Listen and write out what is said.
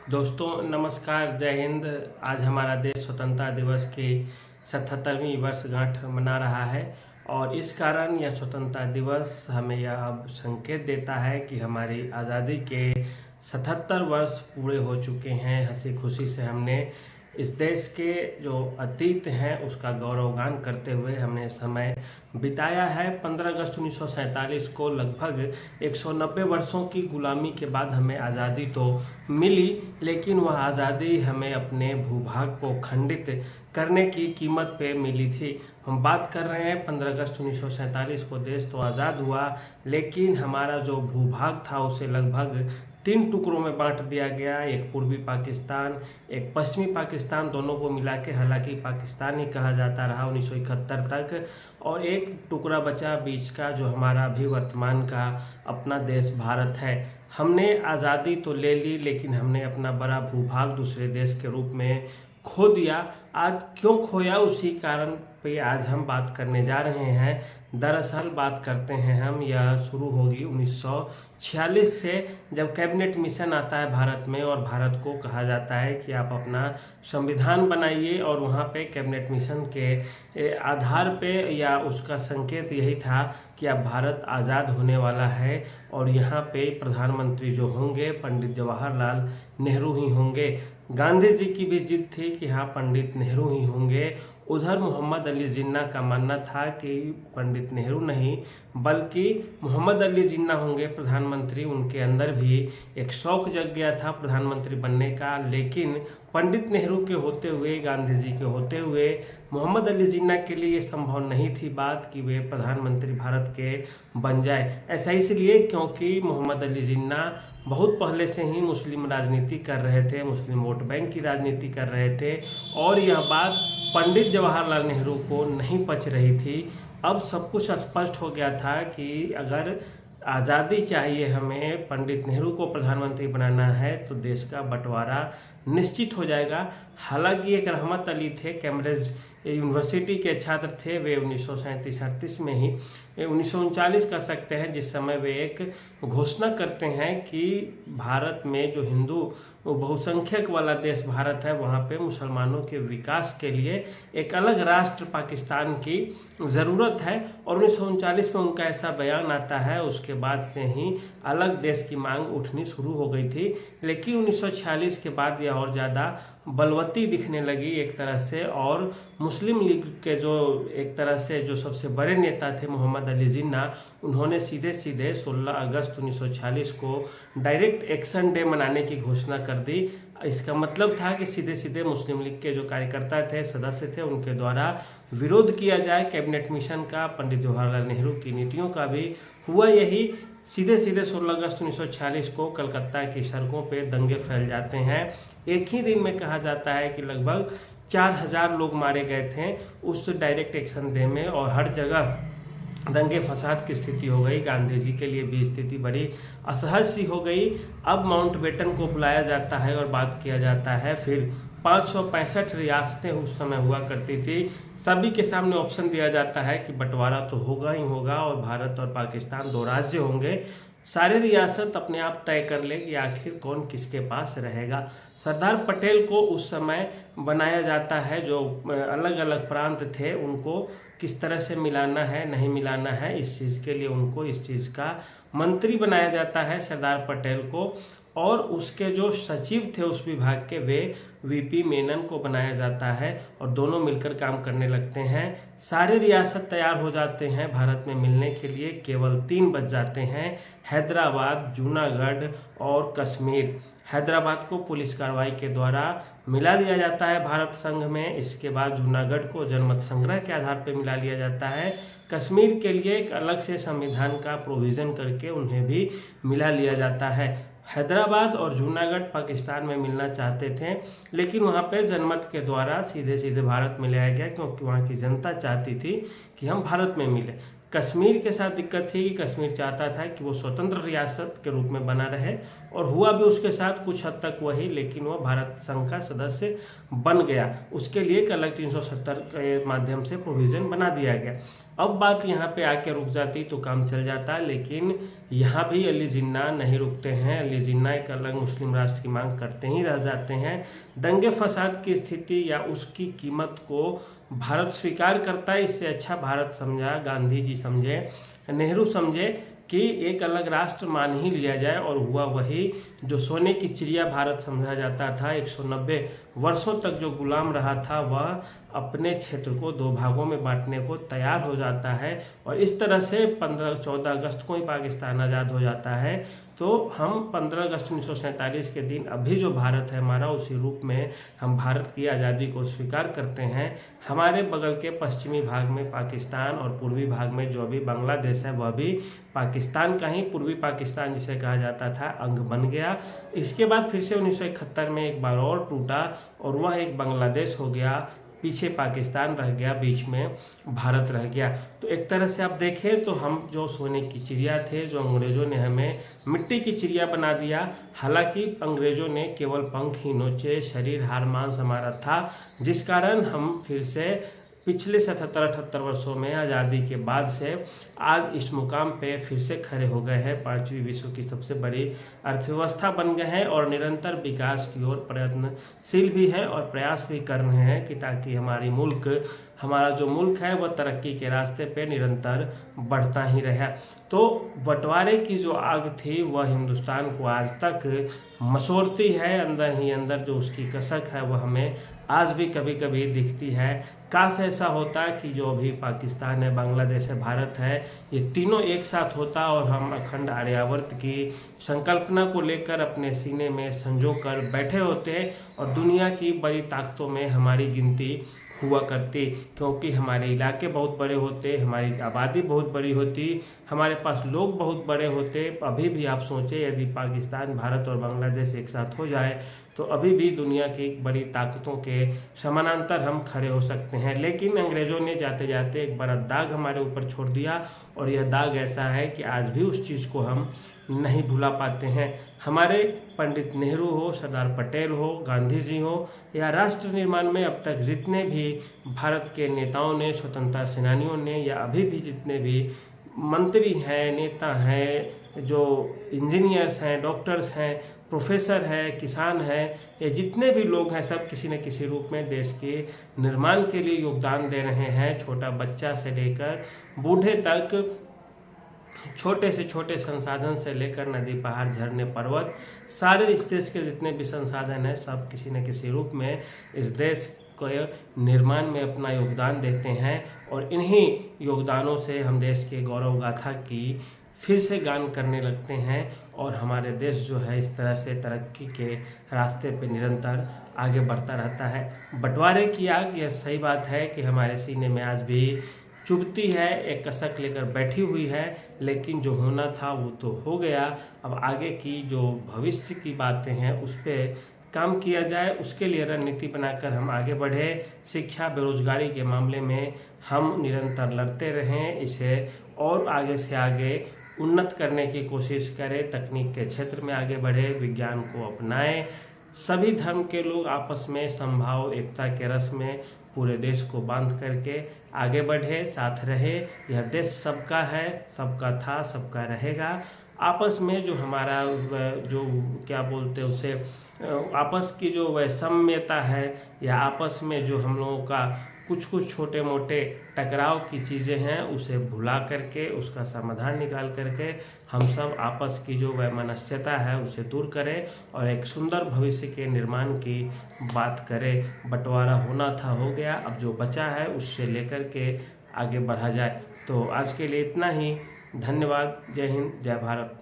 दोस्तों नमस्कार, जय हिंद। आज हमारा देश स्वतंत्रता दिवस की 77वीं वर्षगांठ मना रहा है और इस कारण यह स्वतंत्रता दिवस हमें यह अब संकेत देता है कि हमारी आज़ादी के 77 वर्ष पूरे हो चुके हैं। हंसी खुशी से हमने इस देश के जो अतीत हैं उसका गौरवगान करते हुए हमने समय बिताया है। 15 अगस्त 1947 को लगभग 190 वर्षों की गुलामी के बाद हमें आज़ादी तो मिली, लेकिन वह आज़ादी हमें अपने भूभाग को खंडित करने की कीमत पे मिली थी। हम बात कर रहे हैं 15 अगस्त 1947 को देश तो आज़ाद हुआ, लेकिन हमारा जो भूभाग था उसे लगभग 3 टुकड़ों में बांट दिया गया। एक पूर्वी पाकिस्तान, एक पश्चिमी पाकिस्तान, दोनों को मिला के हालांकि पाकिस्तान ही कहा जाता रहा 1971 तक, और एक टुकड़ा बचा बीच का जो हमारा अभी वर्तमान का अपना देश भारत है। हमने आज़ादी तो ले ली, लेकिन हमने अपना बड़ा भूभाग दूसरे देश के रूप में खो दिया। आज क्यों खोया, उसी कारण पे आज हम बात करने जा रहे हैं। दरअसल बात करते हैं हम, यह शुरू होगी 1946 से, जब कैबिनेट मिशन आता है भारत में और भारत को कहा जाता है कि आप अपना संविधान बनाइए, और वहाँ पे कैबिनेट मिशन के आधार पे या उसका संकेत यही था कि अब भारत आज़ाद होने वाला है और यहाँ पे प्रधानमंत्री जो होंगे पंडित जवाहरलाल नेहरू ही होंगे। गांधी जी की भी जिद थी कि हाँ पंडित नेहरू ही होंगे। उधर मोहम्मद अली जिन्ना का मानना था कि पंडित नेहरू नहीं बल्कि मोहम्मद अली जिन्ना होंगे प्रधानमंत्री। उनके अंदर भी एक शौक जग गया था प्रधानमंत्री बनने का, लेकिन पंडित नेहरू के होते हुए, गांधी जी के होते हुए मोहम्मद अली जिन्ना के लिए ये संभव नहीं थी बात कि वे प्रधानमंत्री भारत के बन जाए। ऐसा इसलिए क्योंकि मोहम्मद अली जिन्ना बहुत पहले से ही मुस्लिम राजनीति कर रहे थे, मुस्लिम वोट बैंक की राजनीति कर रहे थे, और यह बात पंडित जवाहरलाल नेहरू को नहीं पच रही थी। अब सब कुछ स्पष्ट हो गया था कि अगर आज़ादी चाहिए हमें, पंडित नेहरू को प्रधानमंत्री बनाना है, तो देश का बंटवारा निश्चित हो जाएगा। हालांकि एक रहमत अली थे, कैम्ब्रिज यूनिवर्सिटी के छात्र थे, वे 1937-38 में ही 1939 कह सकते हैं, जिस समय वे एक घोषणा करते हैं कि भारत में जो हिंदू बहुसंख्यक वाला देश भारत है, वहाँ पे मुसलमानों के विकास के लिए एक अलग राष्ट्र पाकिस्तान की ज़रूरत है। और 1939 में उनका ऐसा बयान आता है, उसके बाद से ही अलग देश की मांग उठनी शुरू हो गई थी। लेकिन 1946 के बाद यह और ज़्यादा बलवती दिखने लगी एक तरह से, और मुस्लिम लीग के जो एक तरह से जो सबसे बड़े नेता थे मोहम्मद अली जिन्ना, उन्होंने सीधे सीधे 16 अगस्त 1946 को डायरेक्ट एक्शन डे मनाने की घोषणा कर दी। इसका मतलब था कि सीधे सीधे मुस्लिम लीग के जो कार्यकर्ता थे, सदस्य थे, उनके द्वारा विरोध किया जाए कैबिनेट मिशन का, पंडित जवाहरलाल नेहरू की नीतियों का भी। हुआ यही, सीधे सीधे 16 अगस्त 1946 को कलकत्ता की सड़कों पे दंगे फैल जाते हैं। एक ही दिन में कहा जाता है कि लगभग 4000 लोग मारे गए थे उस डायरेक्ट एक्शन डे में, और हर जगह दंगे फसाद की स्थिति हो गई। गांधी जी के लिए भी स्थिति बड़ी असहज सी हो गई। अब माउंटबेटन को बुलाया जाता है और बात किया जाता है। फिर 565 रियासतें उस समय हुआ करती थी, सभी के सामने ऑप्शन दिया जाता है कि बंटवारा तो होगा ही होगा और भारत और पाकिस्तान 2 राज्य होंगे। सारे रियासत अपने आप तय कर ले कि आखिर कौन किसके पास रहेगा। सरदार पटेल को उस समय बनाया जाता है, जो अलग अलग प्रांत थे उनको किस तरह से मिलाना है नहीं मिलाना है, इस चीज़ के लिए उनको इस चीज़ का मंत्री बनाया जाता है सरदार पटेल को, और उसके जो सचिव थे उस विभाग के, वे वीपी मेनन को बनाया जाता है, और दोनों मिलकर काम करने लगते हैं। सारे रियासत तैयार हो जाते हैं भारत में मिलने के लिए, केवल 3 बच जाते हैं, हैदराबाद, जूनागढ़ और कश्मीर। हैदराबाद को पुलिस कार्रवाई के द्वारा मिला लिया जाता है भारत संघ में। इसके बाद जूनागढ़ को जनमत संग्रह के आधार पर मिला लिया जाता है। कश्मीर के लिए एक अलग से संविधान का प्रोविज़न करके उन्हें भी मिला लिया जाता है। हैदराबाद और जूनागढ़ पाकिस्तान में मिलना चाहते थे, लेकिन वहाँ पे जनमत के द्वारा सीधे सीधे भारत में ले आया गया, क्योंकि वहाँ की जनता चाहती थी कि हम भारत में मिले। कश्मीर के साथ दिक्कत थी कि कश्मीर चाहता था कि वो स्वतंत्र रियासत के रूप में बना रहे, और हुआ भी उसके साथ कुछ हद तक वही, लेकिन वह भारत संघ का सदस्य बन गया। उसके लिए एक अलग 370 के माध्यम से प्रोविज़न बना दिया गया। अब बात यहाँ पे आके रुक जाती तो काम चल जाता, लेकिन यहाँ भी अली जिन्ना नहीं रुकते हैं। अली जिन्ना एक अलग मुस्लिम राष्ट्र की मांग करते ही रह जाते हैं। दंगे फसाद की स्थिति या उसकी कीमत को भारत स्वीकार करता है। इससे अच्छा भारत समझा, गांधी जी समझे, नेहरू समझे कि एक अलग राष्ट्र मान ही लिया जाए, और हुआ वही जो सोने की चिड़िया भारत समझा जाता था। 190 वर्षों तक जो गुलाम रहा था वह अपने क्षेत्र को 2 भागों में बांटने को तैयार हो जाता है, और इस तरह से 14 अगस्त को ही पाकिस्तान आज़ाद हो जाता है। तो हम 15 अगस्त 1947 के दिन अभी जो भारत है हमारा, उसी रूप में हम भारत की आज़ादी को स्वीकार करते हैं। हमारे बगल के पश्चिमी भाग में पाकिस्तान और पूर्वी भाग में जो अभी बांग्लादेश है वह भी पाकिस्तान का ही, पूर्वी पाकिस्तान जिसे कहा जाता था, अंग बन गया। इसके बाद फिर से 1971 में एक बार और टूटा, और वह एक बांग्लादेश हो गया। पीछे पाकिस्तान रह गया, बीच में भारत रह गया। तो एक तरह से आप देखें तो हम जो सोने की चिड़िया थे, जो अंग्रेज़ों ने हमें मिट्टी की चिड़िया बना दिया। हालांकि अंग्रेज़ों ने केवल पंख ही नोचे, शरीर हार मांस हमारा था, जिस कारण हम फिर से पिछले 77-78 वर्षों में आज़ादी के बाद से आज इस मुकाम पे फिर से खड़े हो गए हैं। 5वीं विश्व की सबसे बड़ी अर्थव्यवस्था बन गए हैं, और निरंतर विकास की ओर प्रयत्नशील भी है और प्रयास भी कर रहे हैं कि ताकि हमारा जो मुल्क है वह तरक्की के रास्ते पे निरंतर बढ़ता ही रहे। तो बंटवारे की जो आग थी वह हिंदुस्तान को आज तक मसोड़ती है। अंदर ही अंदर जो उसकी कसक है वह हमें आज भी कभी कभी दिखती है। काश ऐसा होता कि जो अभी पाकिस्तान है, बांग्लादेश है, भारत है, ये तीनों एक साथ होता और हम अखंड आर्यावर्त की संकल्पना को लेकर अपने सीने में संजो कर बैठे होते, और दुनिया की बड़ी ताकतों में हमारी गिनती हुआ करती, क्योंकि हमारे इलाके बहुत बड़े होते, हमारी आबादी बहुत बड़ी होती, हमारे पास लोग बहुत बड़े होते। अभी भी आप सोचें, यदि पाकिस्तान, भारत और बांग्लादेश एक साथ हो जाए तो अभी भी दुनिया की बड़ी ताकतों के समानांतर हम खड़े हो सकते हैं। लेकिन अंग्रेज़ों ने जाते जाते एक बड़ा दाग हमारे ऊपर छोड़ दिया, और यह दाग ऐसा है कि आज भी उस चीज़ को हम नहीं भुला पाते हैं। हमारे पंडित नेहरू हो, सरदार पटेल हो, गांधी जी हो, या राष्ट्र निर्माण में अब तक जितने भी भारत के नेताओं ने, स्वतंत्रता सेनानियों ने, या अभी भी जितने भी मंत्री हैं, नेता हैं, जो इंजीनियर्स हैं, डॉक्टर्स हैं, प्रोफेसर हैं, किसान हैं, ये जितने भी लोग हैं, सब किसी न किसी रूप में देश के निर्माण के लिए योगदान दे रहे हैं। छोटा बच्चा से लेकर बूढ़े तक, छोटे से छोटे संसाधन से लेकर नदी, पहाड़, झरने, पर्वत, सारे इस देश के जितने भी संसाधन हैं, सब किसी न किसी रूप में इस देश को निर्माण में अपना योगदान देते हैं। और इन्हीं योगदानों से हम देश के गौरव गाथा की फिर से गान करने लगते हैं, और हमारे देश जो है इस तरह से तरक्की के रास्ते पे निरंतर आगे बढ़ता रहता है। बंटवारे की आग, यह सही बात है कि हमारे सीने में आज भी चुभती है, एक कसक लेकर बैठी हुई है, लेकिन जो होना था वो तो हो गया। अब आगे की जो भविष्य की बातें हैं उस पर काम किया जाए, उसके लिए रणनीति बनाकर हम आगे बढ़े। शिक्षा, बेरोजगारी के मामले में हम निरंतर लड़ते रहें, इसे और आगे से आगे उन्नत करने की कोशिश करें, तकनीक के क्षेत्र में आगे बढ़े, विज्ञान को अपनाएं। सभी धर्म के लोग आपस में समभाव, एकता के रस में पूरे देश को बांध करके आगे बढ़े, साथ रहे। यह देश सबका है, सबका था, सबका रहेगा। आपस में जो हमारा जो क्या बोलते हैं उसे, आपस की जो वैषम्यता है, या आपस में जो हम लोगों का कुछ छोटे मोटे टकराव की चीज़ें हैं, उसे भुला करके, उसका समाधान निकाल करके हम सब आपस की जो वैमनस्यता है उसे दूर करें, और एक सुंदर भविष्य के निर्माण की बात करें। बंटवारा होना था, हो गया, अब जो बचा है उससे लेकर के आगे बढ़ा जाए। तो आज के लिए इतना ही। धन्यवाद। जय हिंद, जय भारत।